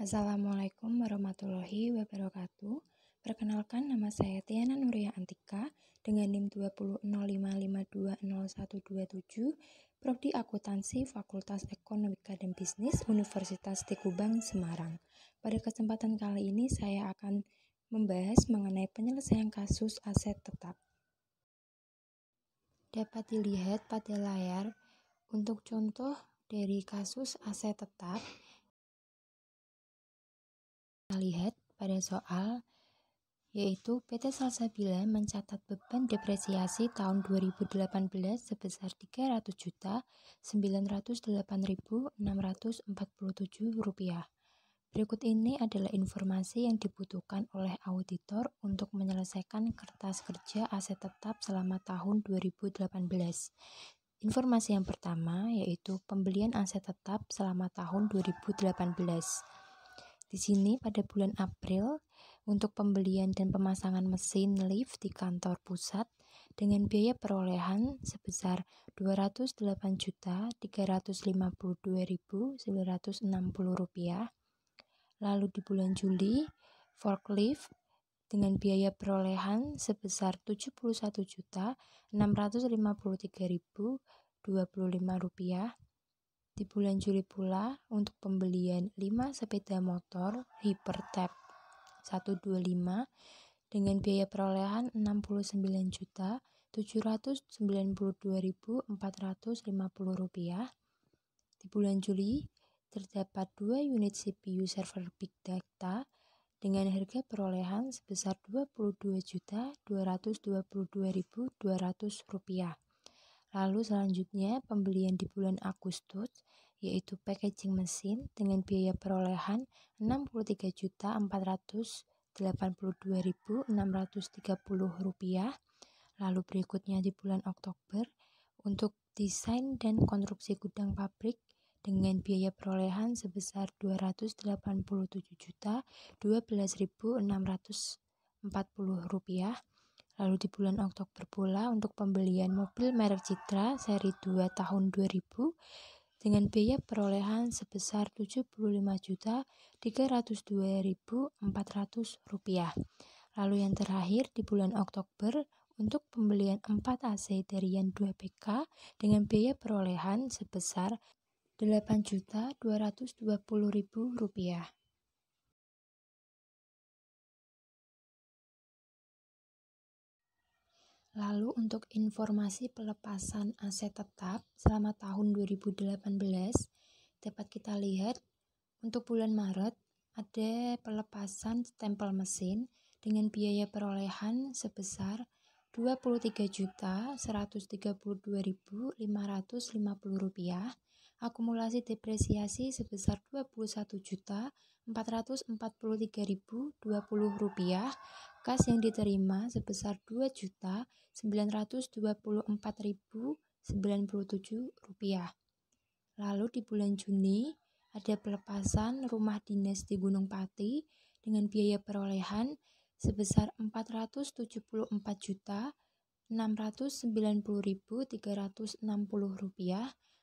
Assalamualaikum warahmatullahi wabarakatuh. Perkenalkan, nama saya Tiana Nuria Antika dengan NIM 2005520127, Prodi Akuntansi Fakultas Ekonomika dan Bisnis Universitas Tekubang Semarang. Pada kesempatan kali ini saya akan membahas mengenai penyelesaian kasus aset tetap. Dapat dilihat pada layar untuk contoh dari kasus aset tetap. Kita lihat pada soal yaitu PT Salsabila mencatat beban depresiasi tahun 2018 sebesar Rp300.908.647. Berikut ini adalah informasi yang dibutuhkan oleh auditor untuk menyelesaikan kertas kerja aset tetap selama tahun 2018. Informasi yang pertama yaitu pembelian aset tetap selama tahun 2018. Di sini pada bulan April untuk pembelian dan pemasangan mesin lift di kantor pusat dengan biaya perolehan sebesar Rp288.352.960. Lalu di bulan Juli forklift dengan biaya perolehan sebesar Rp741.653.025. Di bulan Juli pula untuk pembelian 5 sepeda motor Hypertap 125 dengan biaya perolehan Rp699.792.450. Di bulan Juli terdapat 2 unit CPU server Big Data dengan harga perolehan sebesar Rp22.222.200. Lalu selanjutnya pembelian di bulan Agustus yaitu packaging mesin dengan biaya perolehan Rp63.482.630. Lalu berikutnya di bulan Oktober untuk desain dan konstruksi gudang pabrik dengan biaya perolehan sebesar Rp288.012.640. Lalu di bulan Oktober pula untuk pembelian mobil merek Citra seri 2 tahun 2000 dengan biaya perolehan sebesar Rp755.302.400. Lalu yang terakhir di bulan Oktober untuk pembelian 4 AC Darian 2 PK dengan biaya perolehan sebesar Rp8.220.000. Lalu untuk informasi pelepasan aset tetap selama tahun 2018 dapat kita lihat untuk bulan Maret ada pelepasan stempel mesin dengan biaya perolehan sebesar Rp23.132.550. Akumulasi depresiasi sebesar Rp21.443.020. Kas yang diterima sebesar Rp2.924.097. Lalu di bulan Juni ada pelepasan rumah dinas di Gunung Pati dengan biaya perolehan sebesar Rp474.690.360.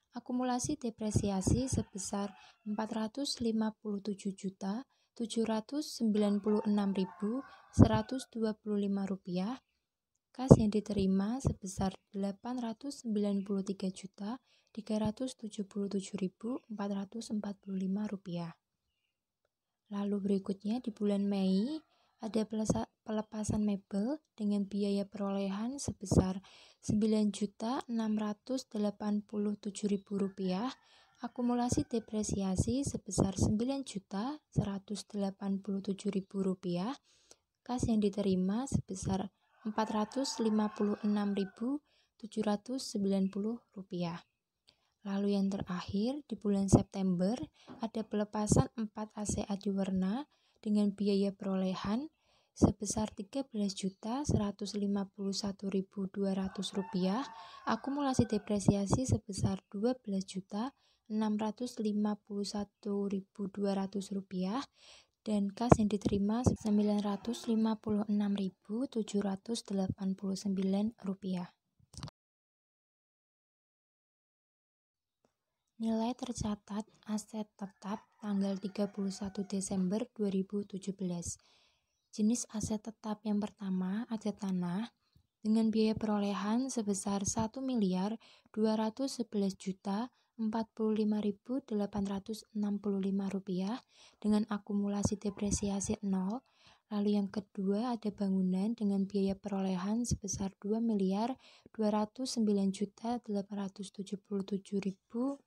Akumulasi depresiasi sebesar Rp456.796.125. Kas yang diterima sebesar Rp893.377.445. Lalu berikutnya di bulan Mei ada pelepasan mebel dengan biaya perolehan sebesar Rp9.687.000. Akumulasi depresiasi sebesar Rp9.187.000. Kas yang diterima sebesar Rp456.790. Lalu yang terakhir di bulan September ada pelepasan 4 AC Adiwarna dengan biaya perolehan sebesar Rp13.151.200. Akumulasi depresiasi sebesar Rp12.651.200 dan kas yang diterima Rp956.789. Nilai tercatat aset tetap tanggal 31 Desember 2017. Jenis aset tetap yang pertama, aset tanah, dengan biaya perolehan sebesar Rp1.211.045.865 dengan akumulasi depresiasi 0. Lalu yang kedua ada bangunan dengan biaya perolehan sebesar Rp2.209.877.260,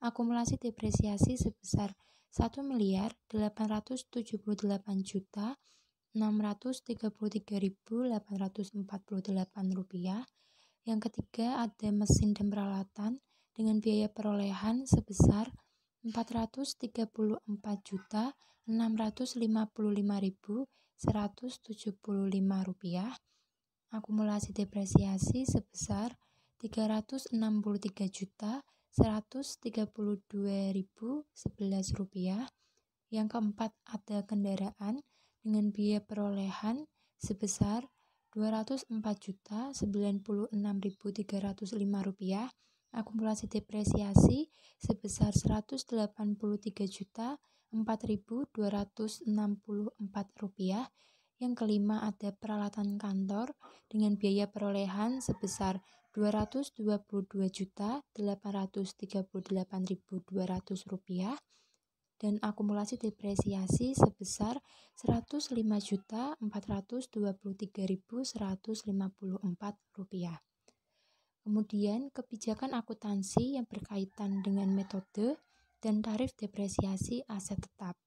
akumulasi depresiasi sebesar Rp1.878.633.848. Yang ketiga ada mesin dan peralatan dengan biaya perolehan sebesar Rp434.655.175, akumulasi depresiasi sebesar Rp363.132.011. Yang keempat ada kendaraan dengan biaya perolehan sebesar Rp204.096.305, akumulasi depresiasi sebesar Rp180.4.264. Yang kelima ada peralatan kantor dengan biaya perolehan sebesar Rp222.838.200 dan akumulasi depresiasi sebesar Rp105.423.154. Kemudian kebijakan akuntansi yang berkaitan dengan metode dan tarif depresiasi aset tetap.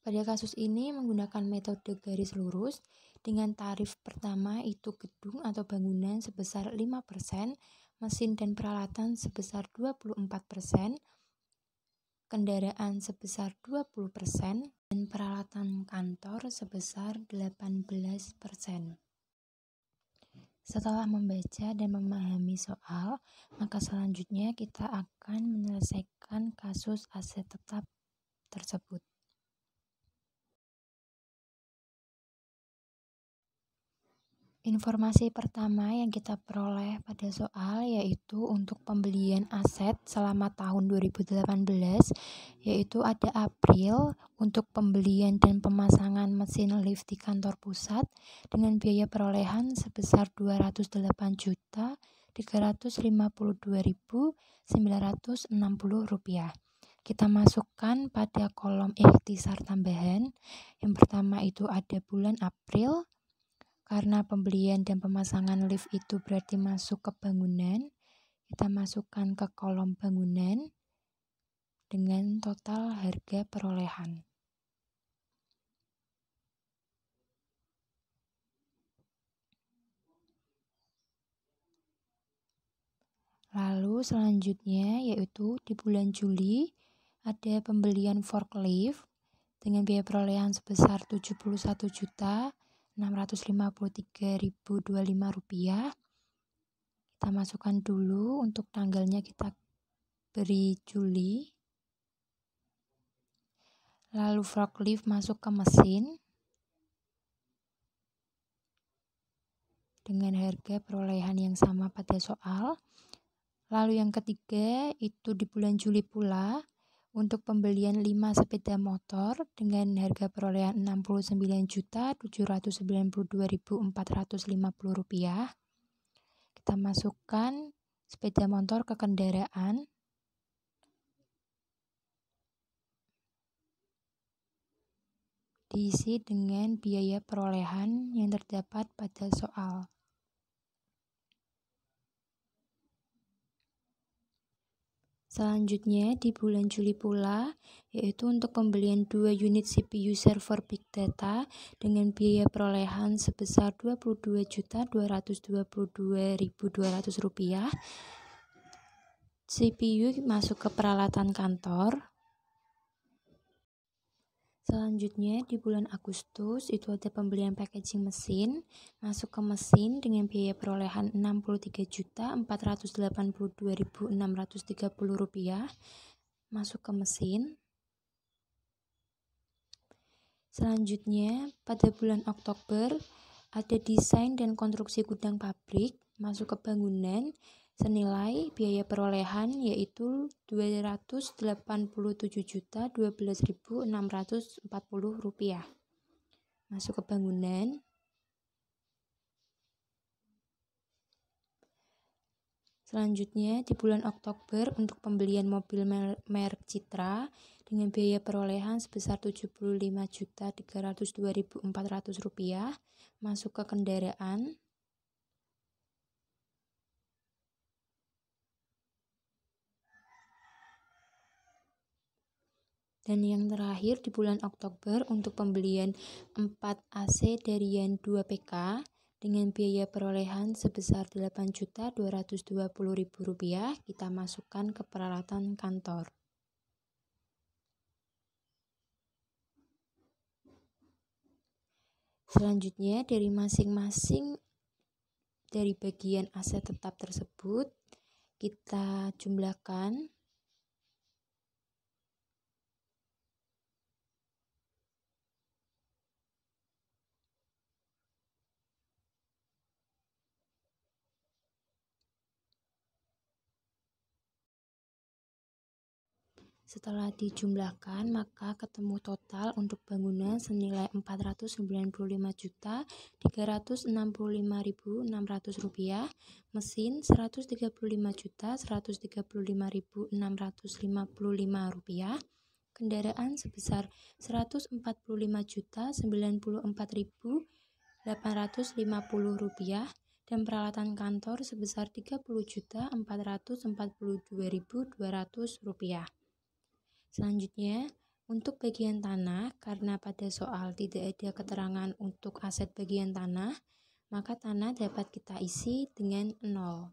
Pada kasus ini menggunakan metode garis lurus dengan tarif pertama itu gedung atau bangunan sebesar 5%, mesin dan peralatan sebesar 24%, kendaraan sebesar 20%, dan peralatan kantor sebesar 18%. Setelah membaca dan memahami soal, maka selanjutnya kita akan menyelesaikan kasus aset tetap tersebut. Informasi pertama yang kita peroleh pada soal yaitu untuk pembelian aset selama tahun 2018, yaitu ada April untuk pembelian dan pemasangan mesin lift di kantor pusat dengan biaya perolehan sebesar Rp208.352.960. Kita masukkan pada kolom ikhtisar tambahan. Yang pertama itu ada bulan April. Karena pembelian dan pemasangan lift itu berarti masuk ke bangunan, kita masukkan ke kolom bangunan dengan total harga perolehan. Lalu selanjutnya yaitu di bulan Juli ada pembelian forklift dengan biaya perolehan sebesar Rp61.653.025. Kita masukkan dulu untuk tanggalnya kita beri Juli. Lalu forklift masuk ke mesin dengan harga perolehan yang sama pada soal. Lalu yang ketiga itu di bulan Juli pula untuk pembelian 5 sepeda motor dengan harga perolehan Rp69.792.450. Kita masukkan sepeda motor ke kendaraan. Diisi dengan biaya perolehan yang terdapat pada soal. Selanjutnya di bulan Juli pula yaitu untuk pembelian 2 unit CPU server Big Data dengan biaya perolehan sebesar Rp22.222.200. CPU masuk ke peralatan kantor. Selanjutnya di bulan Agustus itu ada pembelian packaging mesin masuk ke mesin dengan biaya perolehan Rp63.482.630 masuk ke mesin. Selanjutnya pada bulan Oktober ada desain dan konstruksi gudang pabrik masuk ke bangunan senilai biaya perolehan yaitu Rp287.012.640. Masuk ke bangunan. Selanjutnya di bulan Oktober untuk pembelian mobil merek Citra dengan biaya perolehan sebesar Rp75.302.400, masuk ke kendaraan. Dan yang terakhir di bulan Oktober untuk pembelian 4 AC Darian 2 PK dengan biaya perolehan sebesar Rp8.220.000, kita masukkan ke peralatan kantor. Selanjutnya dari masing-masing dari bagian aset tetap tersebut kita jumlahkan. Setelah dijumlahkan, maka ketemu total untuk bangunan senilai Rp495.365.600, mesin Rp135.135.655, kendaraan sebesar Rp145.094.850, dan peralatan kantor sebesar Rp30.442.200. Selanjutnya, untuk bagian tanah, karena pada soal tidak ada keterangan untuk aset bagian tanah, maka tanah dapat kita isi dengan 0.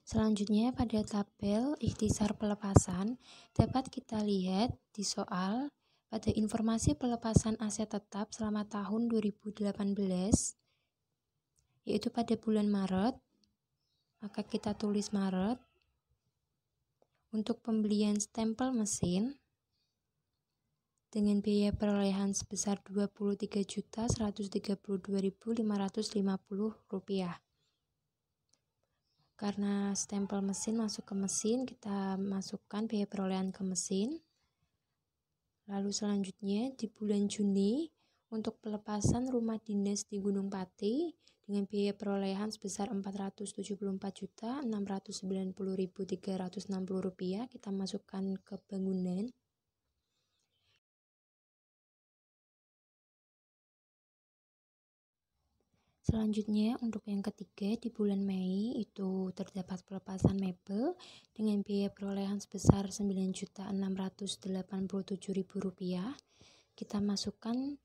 Selanjutnya pada tabel ikhtisar pelepasan dapat kita lihat di soal pada informasi pelepasan aset tetap selama tahun 2018 yaitu pada bulan Maret, maka kita tulis Maret. Untuk pembelian stempel mesin dengan biaya perolehan sebesar Rp23.132.550. Karena stempel mesin masuk ke mesin, kita masukkan biaya perolehan ke mesin. Lalu selanjutnya di bulan Juni untuk pelepasan rumah dinas di Gunung Pati dengan biaya perolehan sebesar Rp474.690.360, kita masukkan ke bangunan. Selanjutnya untuk yang ketiga di bulan Mei itu terdapat pelepasan mebel dengan biaya perolehan sebesar Rp9.687.000. Kita masukkan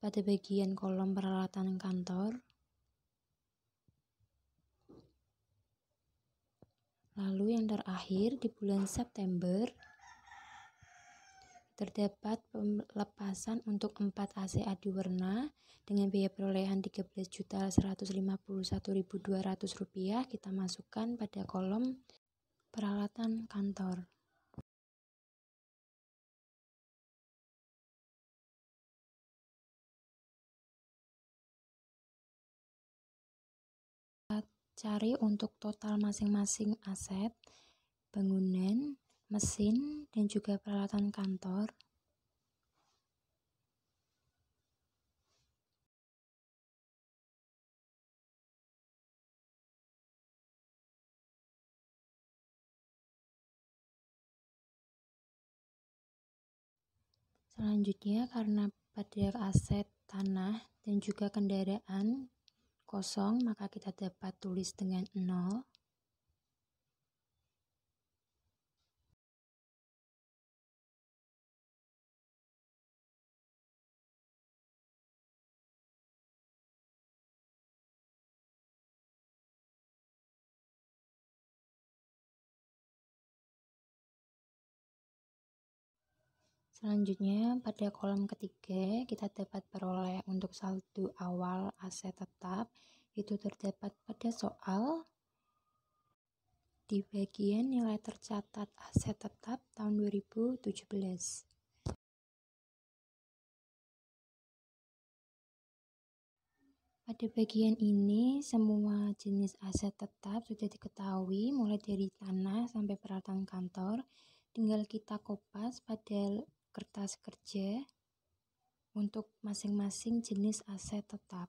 pada bagian kolom peralatan kantor. Lalu yang terakhir di bulan September terdapat pelepasan untuk 4 AC Adiwarna dengan biaya perolehan Rp13.151.200. Kita masukkan pada kolom peralatan kantor. Cari untuk total masing-masing aset, bangunan, mesin, dan juga peralatan kantor. Selanjutnya karena pada aset tanah dan juga kendaraan kosong, maka kita dapat tulis dengan 0. Selanjutnya pada kolom ketiga kita dapat peroleh untuk saldo awal aset tetap, itu terdapat pada soal di bagian nilai tercatat aset tetap tahun 2017. Pada bagian ini, semua jenis aset tetap sudah diketahui, mulai dari tanah sampai peralatan kantor. Tinggal kita kopas pada kertas kerja untuk masing-masing jenis aset tetap.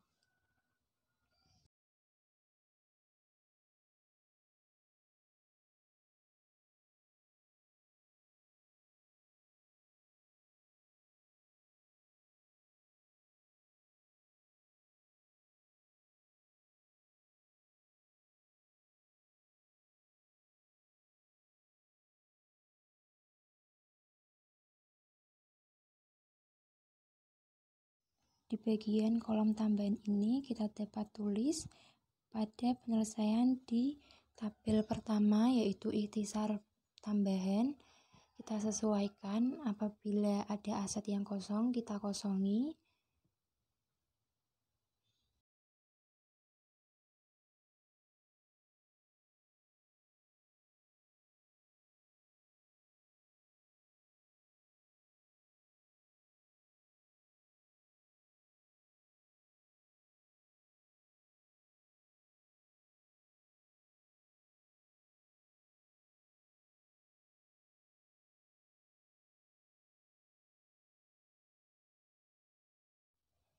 Di bagian kolom tambahan ini kita dapat tulis pada penyelesaian di tabel pertama, yaitu ikhtisar tambahan. Kita sesuaikan, apabila ada aset yang kosong kita kosongi.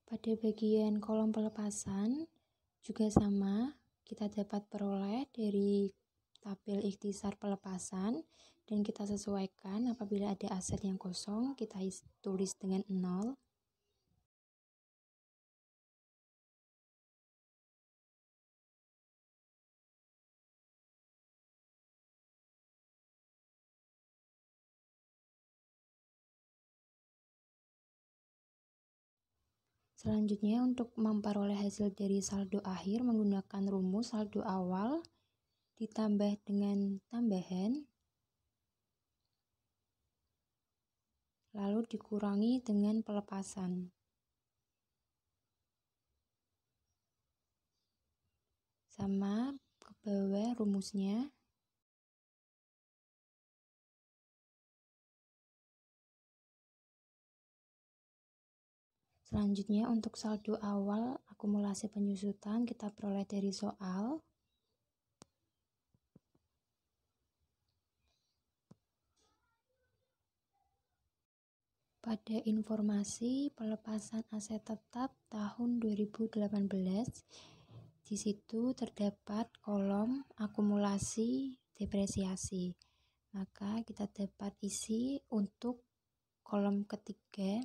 Pada bagian kolom pelepasan juga sama, kita dapat peroleh dari tabel ikhtisar pelepasan dan kita sesuaikan, apabila ada aset yang kosong kita tulis dengan 0. Selanjutnya, untuk memperoleh hasil dari saldo akhir menggunakan rumus saldo awal ditambah dengan tambahan, lalu dikurangi dengan pelepasan. Sama ke bawah rumusnya. Selanjutnya, untuk saldo awal akumulasi penyusutan kita peroleh dari soal. Pada informasi pelepasan aset tetap tahun 2018, di situ terdapat kolom akumulasi depresiasi. Maka kita dapat isi untuk kolom ketiga,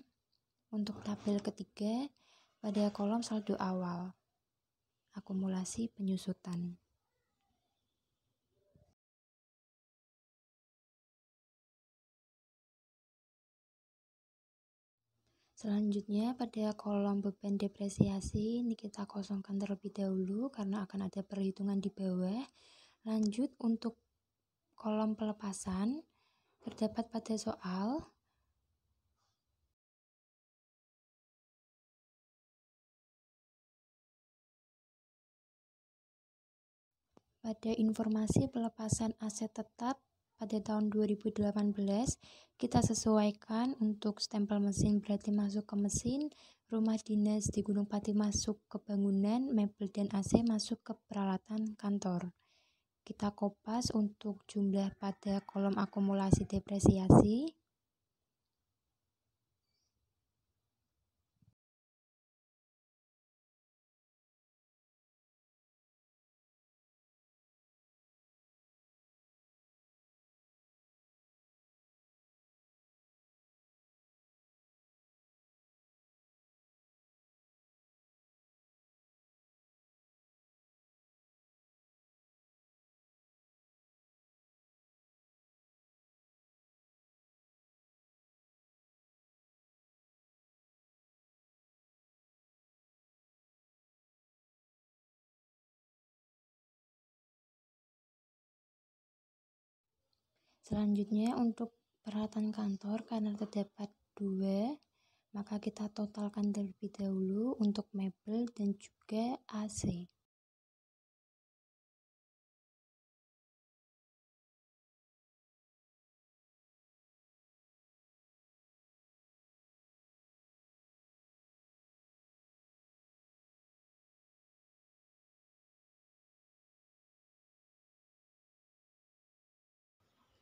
untuk tabel ketiga pada kolom saldo awal akumulasi penyusutan. Selanjutnya, pada kolom beban depresiasi ini kita kosongkan terlebih dahulu karena akan ada perhitungan di bawah. Lanjut, untuk kolom pelepasan terdapat pada soal. Pada informasi pelepasan aset tetap pada tahun 2018, kita sesuaikan, untuk stempel mesin berarti masuk ke mesin, rumah dinas di Gunung Pati masuk ke bangunan, mebel dan AC masuk ke peralatan kantor. Kita kopas untuk jumlah pada kolom akumulasi depresiasi. Selanjutnya, untuk peralatan kantor karena terdapat 2, maka kita totalkan terlebih dahulu untuk mebel dan juga AC.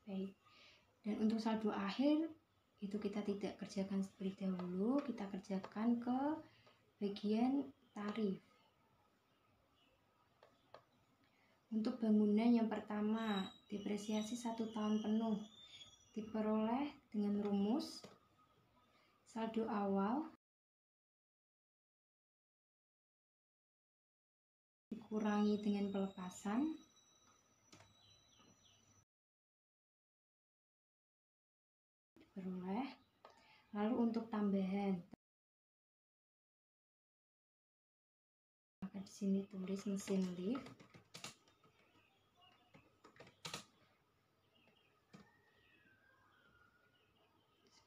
Baik. Dan untuk saldo akhir itu kita tidak kerjakan seperti dahulu, kita kerjakan ke bagian tarif. Untuk bangunan yang pertama, depresiasi 1 tahun penuh diperoleh dengan rumus saldo awal dikurangi dengan pelepasan diperoleh. Lalu untuk tambahan, maka di sini tulis mesin lift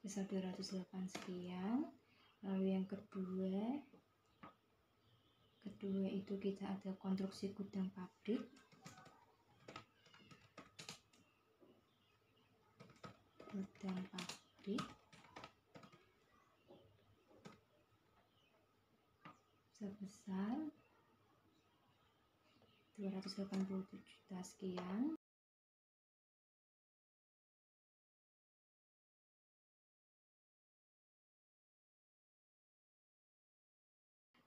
sebesar 208 sekian. Lalu yang kedua itu kita ada konstruksi gudang pabrik sebesar 287 juta sekian.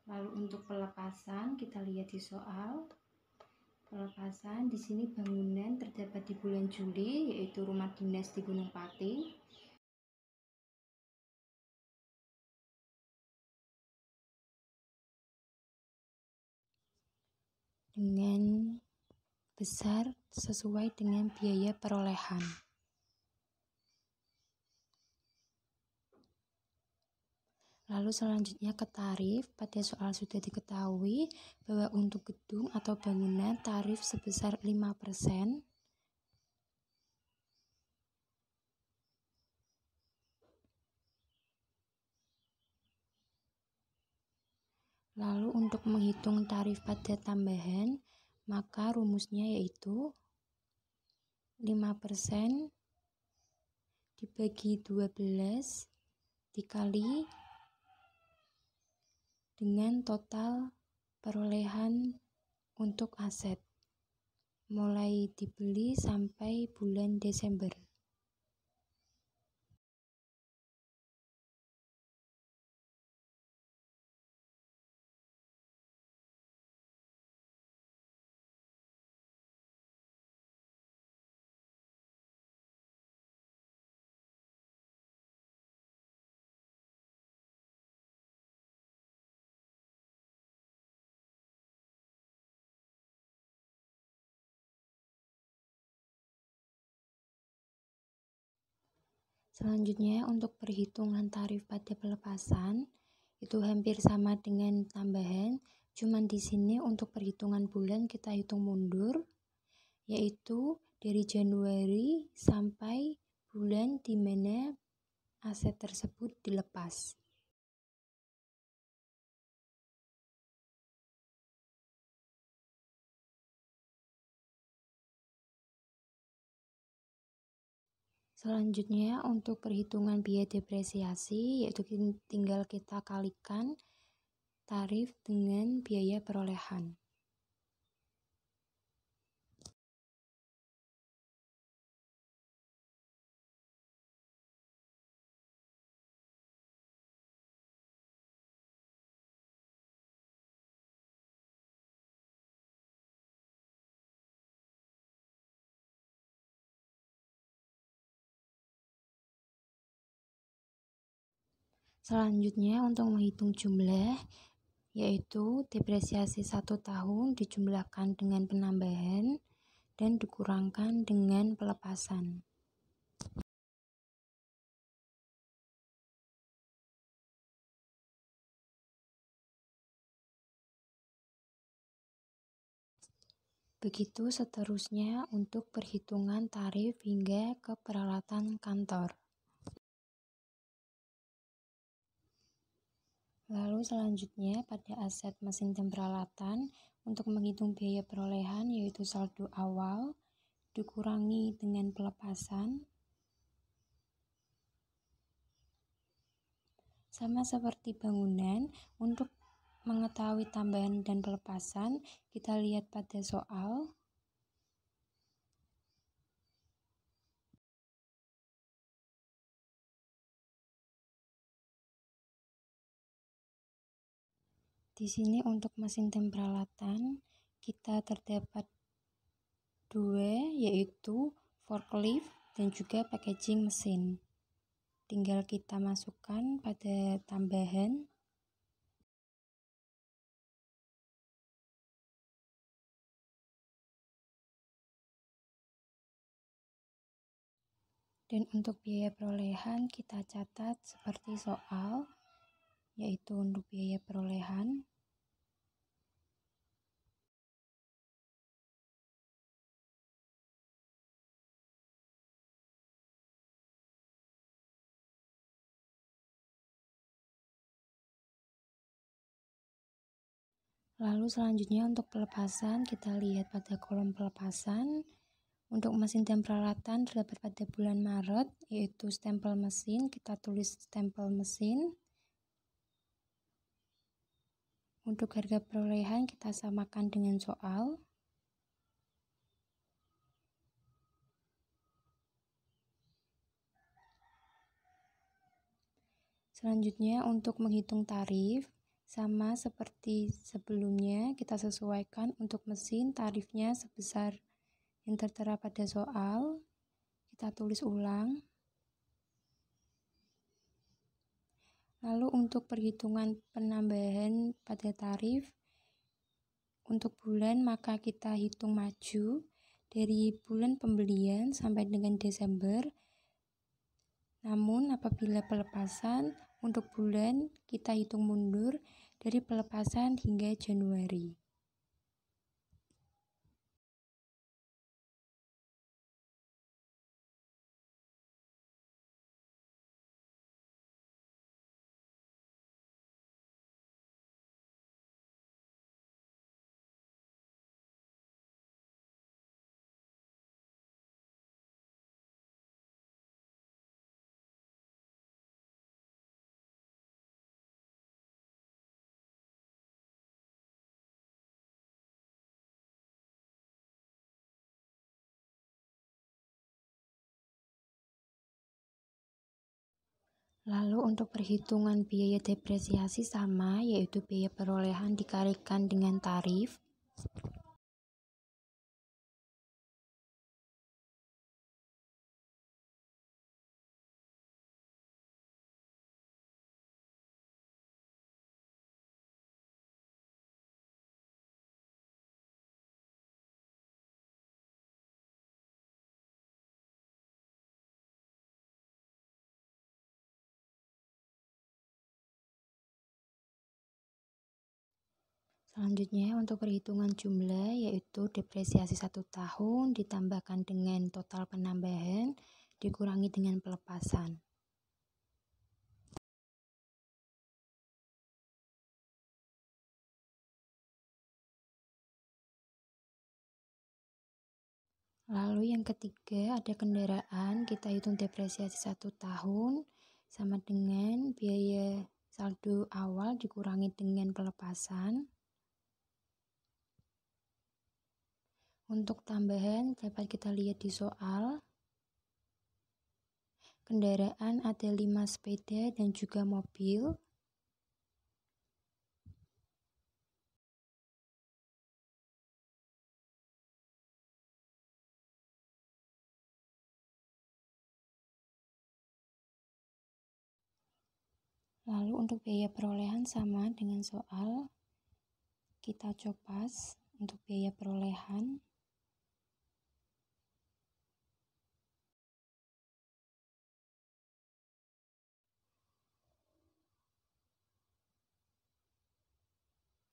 Lalu untuk pelepasan kita lihat di soal. Pelepasan di sini bangunan terdapat di bulan Juli, yaitu rumah dinas di Gunung Pati. Dengan besar sesuai dengan biaya perolehan. Lalu selanjutnya ke tarif. Pada soal sudah diketahui bahwa untuk gedung atau bangunan tarif sebesar 5%. Lalu untuk menghitung tarif pada tambahan, maka rumusnya yaitu 5% dibagi 12 dikali dengan total perolehan untuk aset mulai dibeli sampai bulan Desember. Selanjutnya untuk perhitungan tarif pada pelepasan itu hampir sama dengan tambahan, cuman di sini untuk perhitungan bulan kita hitung mundur, yaitu dari Januari sampai bulan di mana aset tersebut dilepas. Selanjutnya untuk perhitungan biaya depresiasi, yaitu tinggal kita kalikan tarif dengan biaya perolehan. Selanjutnya untuk menghitung jumlah, yaitu depresiasi 1 tahun dijumlahkan dengan penambahan dan dikurangkan dengan pelepasan. Begitu seterusnya untuk perhitungan tarif hingga ke peralatan kantor. Lalu selanjutnya pada aset mesin dan peralatan untuk menghitung biaya perolehan yaitu saldo awal dikurangi dengan pelepasan. Sama seperti bangunan, untuk mengetahui tambahan dan pelepasan kita lihat pada soal. Di sini untuk mesin dan peralatan kita terdapat dua, yaitu forklift dan juga packaging mesin. Tinggal kita masukkan pada tambahan. Dan untuk biaya perolehan kita catat seperti soal, yaitu untuk biaya perolehan lalu selanjutnya untuk pelepasan kita lihat pada kolom pelepasan. Untuk mesin dan peralatan terdapat pada bulan Maret, yaitu stempel mesin, kita tulis stempel mesin. Untuk harga perolehan kita samakan dengan soal. Selanjutnya untuk menghitung tarif, sama seperti sebelumnya kita sesuaikan untuk mesin tarifnya sebesar yang tertera pada soal. Kita tulis ulang. Lalu untuk perhitungan penambahan pada tarif, untuk bulan maka kita hitung maju dari bulan pembelian sampai dengan Desember. Namun apabila pelepasan untuk bulan kita hitung mundur dari pelepasan hingga Januari. Lalu untuk perhitungan biaya depresiasi sama, yaitu biaya perolehan dikalikan dengan tarif. Selanjutnya untuk perhitungan jumlah, yaitu depresiasi 1 tahun ditambahkan dengan total penambahan dikurangi dengan pelepasan. Lalu yang ketiga ada kendaraan, kita hitung depresiasi 1 tahun sama dengan biaya saldo awal dikurangi dengan pelepasan. Untuk tambahan dapat kita lihat di soal. Kendaraan ada 5 sepeda dan juga mobil. Lalu untuk biaya perolehan sama dengan soal, kita copas untuk biaya perolehan.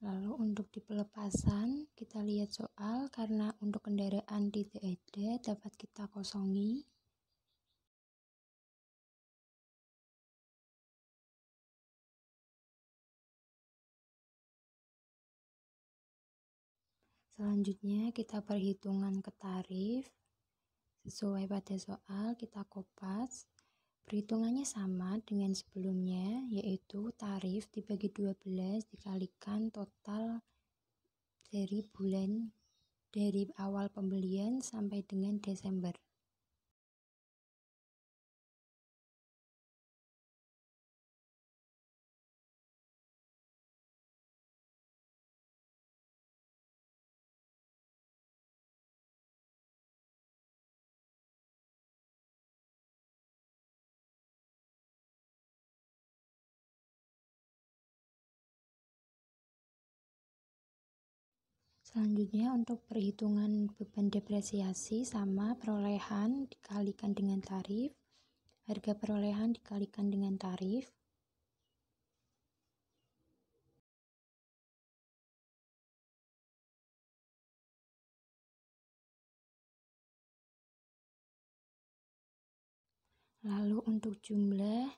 Lalu untuk di pelepasan, kita lihat soal karena untuk kendaraan tidak ada dapat kita kosongi. Selanjutnya kita perhitungan ke tarif. Sesuai pada soal kita kopas. Perhitungannya sama dengan sebelumnya, yaitu tarif dibagi 12 dikalikan total dari awal pembelian sampai dengan Desember. Selanjutnya untuk perhitungan beban depresiasi sama perolehan dikalikan dengan tarif, harga perolehan dikalikan dengan tarif. Lalu untuk jumlah,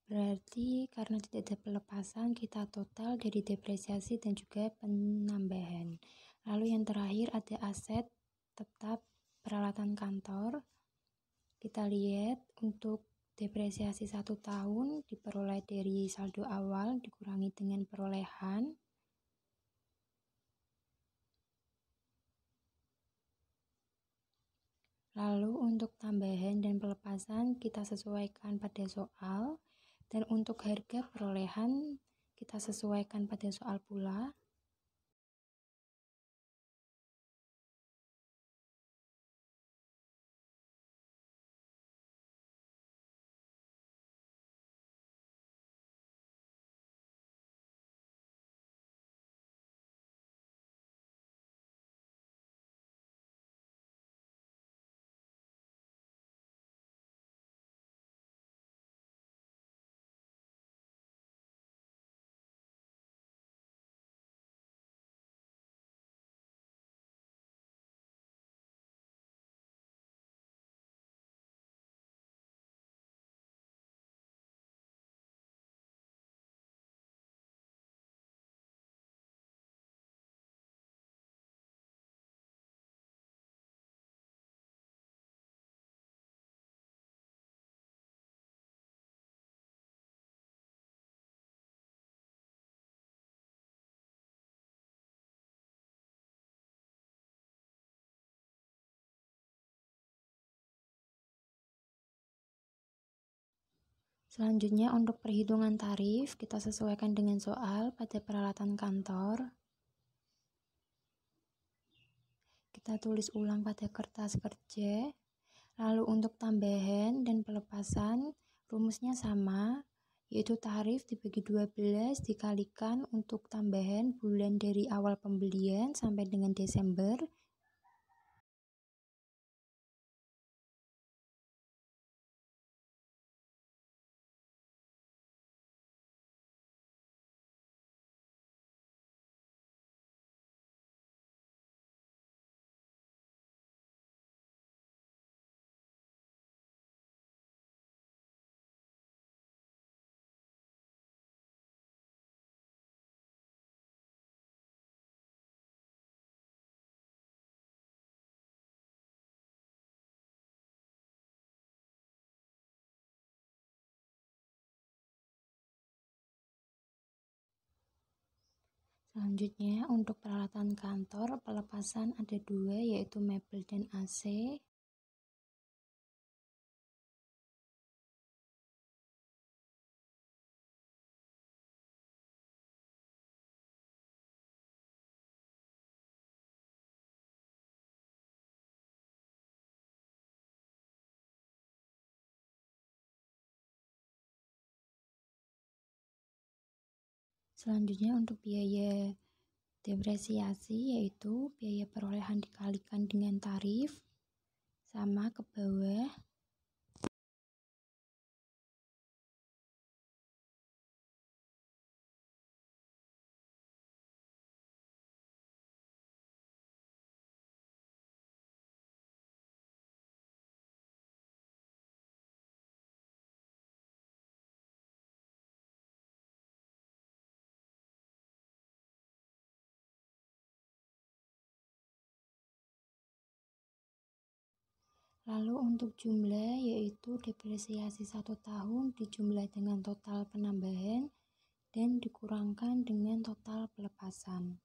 berarti karena tidak ada pelepasan, kita total dari depresiasi dan juga penambahan. Lalu yang terakhir ada aset tetap peralatan kantor. Kita lihat untuk depresiasi 1 tahun diperoleh dari saldo awal dikurangi dengan perolehan. Lalu untuk tambahan dan pelepasan kita sesuaikan pada soal, dan untuk harga perolehan kita sesuaikan pada soal pula. Selanjutnya untuk perhitungan tarif kita sesuaikan dengan soal pada peralatan kantor. Kita tulis ulang pada kertas kerja. Lalu untuk tambahan dan pelepasan rumusnya sama, yaitu tarif dibagi 12 dikalikan untuk tambahan bulan dari awal pembelian sampai dengan Desember. Selanjutnya untuk peralatan kantor pelepasan ada 2, yaitu mebel dan AC. Selanjutnya untuk biaya depresiasi yaitu biaya perolehan dikalikan dengan tarif, sama ke bawah. Lalu untuk jumlah yaitu depresiasi 1 tahun dijumlah dengan total penambahan dan dikurangkan dengan total pelepasan.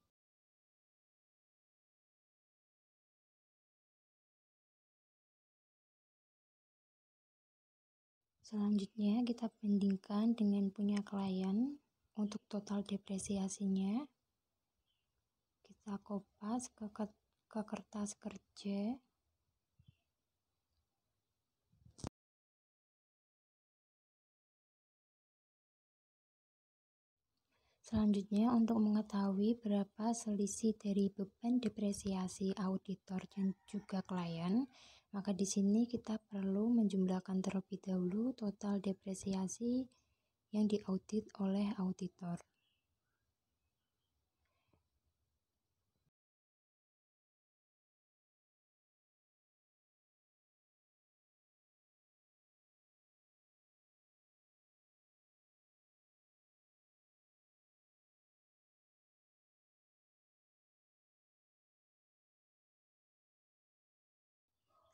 Selanjutnya kita bandingkan dengan punya klien untuk total depresiasinya. Kita kopas ke kertas kerja. Selanjutnya, untuk mengetahui berapa selisih dari beban depresiasi auditor dan juga klien, maka di sini kita perlu menjumlahkan terlebih dahulu total depresiasi yang diaudit oleh auditor.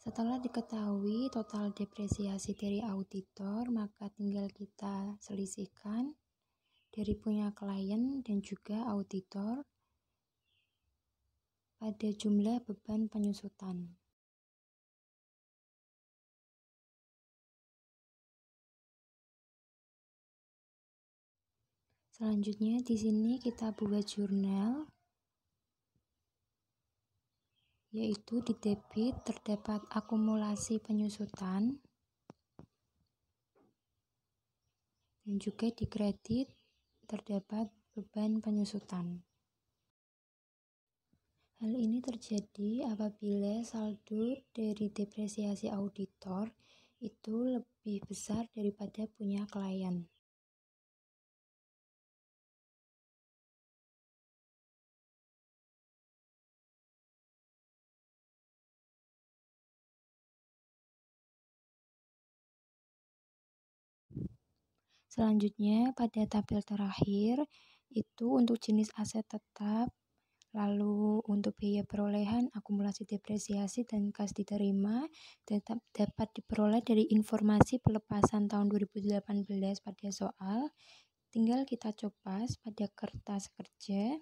Setelah diketahui total depresiasi dari auditor, maka tinggal kita selisihkan dari punya klien dan juga auditor pada jumlah beban penyusutan. Selanjutnya di sini kita buat jurnal, yaitu di debit terdapat akumulasi penyusutan dan juga di kredit terdapat beban penyusutan. Hal ini terjadi apabila saldo dari depresiasi auditor itu lebih besar daripada punya klien. Selanjutnya, pada tabel terakhir itu untuk jenis aset tetap, lalu untuk biaya perolehan, akumulasi depresiasi, dan kas diterima tetap dapat diperoleh dari informasi pelepasan tahun 2018 pada soal. Tinggal kita copas pada kertas kerja.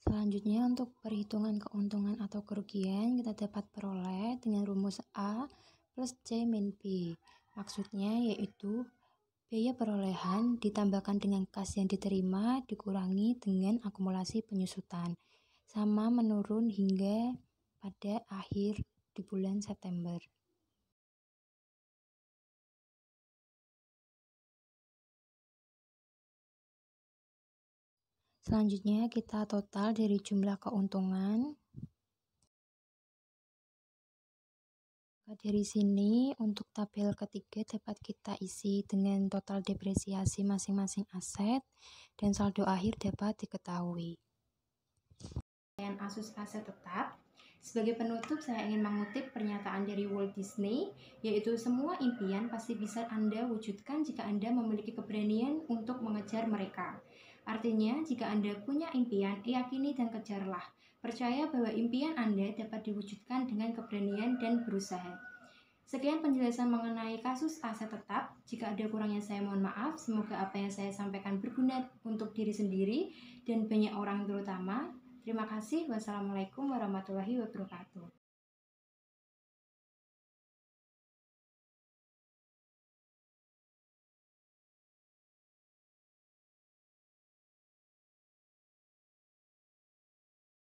Selanjutnya untuk perhitungan keuntungan atau kerugian kita dapat peroleh dengan rumus A plus C min B. Maksudnya yaitu biaya perolehan ditambahkan dengan kas yang diterima dikurangi dengan akumulasi penyusutan, sama menurun hingga pada akhir di bulan September. Selanjutnya kita total dari jumlah keuntungan. Dari sini untuk tabel ketiga dapat kita isi dengan total depresiasi masing-masing aset dan saldo akhir dapat diketahui. Asus aset tetap. Sebagai penutup, saya ingin mengutip pernyataan dari Walt Disney, yaitu semua impian pasti bisa Anda wujudkan jika Anda memiliki keberanian untuk mengejar mereka. Artinya, jika Anda punya impian, yakini dan kejarlah. Percaya bahwa impian Anda dapat diwujudkan dengan keberanian dan berusaha. Sekian penjelasan mengenai kasus aset tetap. Jika ada kurangnya saya mohon maaf. Semoga apa yang saya sampaikan berguna untuk diri sendiri dan banyak orang terutama. Terima kasih. Wassalamualaikum warahmatullahi wabarakatuh.